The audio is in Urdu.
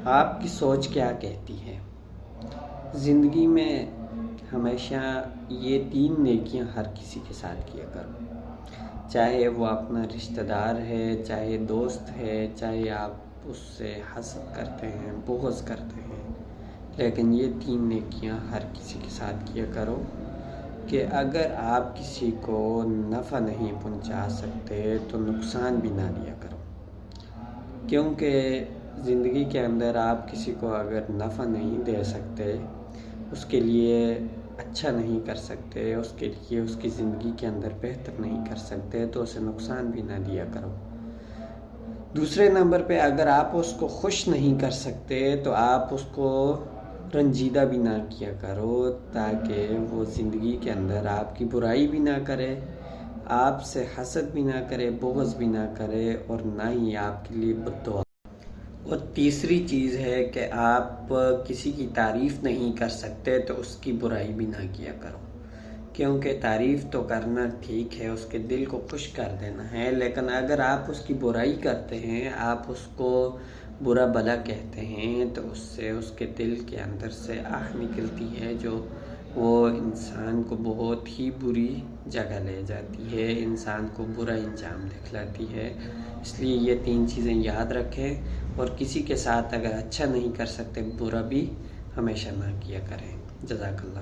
آپ کی سوچ کیا کہتی ہے؟ زندگی میں ہمیشہ یہ 3 نیکیاں ہر کسی کے ساتھ کیا کرو، چاہے وہ اپنا رشتہ دار ہے، چاہے دوست ہے، چاہے آپ اس سے حسد کرتے ہیں، بغض کرتے ہیں، لیکن یہ 3 نیکیاں ہر کسی کے ساتھ کیا کرو کہ اگر آپ کسی کو نفع نہیں پہنچا سکتے تو نقصان بھی نہ دیا کرو، کیونکہ زندگی کے اندر آپ کسی کو اگر نفع نہیں دے سکتے، اس کے لیے اچھا نہیں کر سکتے، اس کے لیے اس کی زندگی کے اندر بہتر نہیں کر سکتے تو اسے نقصان بھی نہ دیا کرو۔ دوسرے نمبر پہ اگر آپ اس کو خوش نہیں کر سکتے تو آپ اس کو رنجیدہ بھی نہ کیا کرو، تاکہ وہ زندگی کے اندر آپ کی برائی بھی نہ کرے، آپ سے حسد بھی نہ کرے، بغض بھی نہ کرے، اور نہ ہی آپ کے لیے بد دعا۔ اور تیسری چیز ہے کہ آپ کسی کی تعریف نہیں کر سکتے تو اس کی برائی بھی نہ کیا کرو، کیونکہ تعریف تو کرنا ٹھیک ہے، اس کے دل کو خوش کر دینا ہے، لیکن اگر آپ اس کی برائی کرتے ہیں، آپ اس کو برا بھلا کہتے ہیں، تو اس سے اس کے دل کے اندر سے آہ نکلتی ہے جو وہ انسان کو بہت ہی بری جگہ لے جاتی ہے، انسان کو برا انجام دکھلاتی ہے۔ اس لیے یہ 3 چیزیں یاد رکھیں، اور کسی کے ساتھ اگر اچھا نہیں کر سکتے، برا بھی ہمیشہ نہ کیا کریں۔ جزاک اللہ۔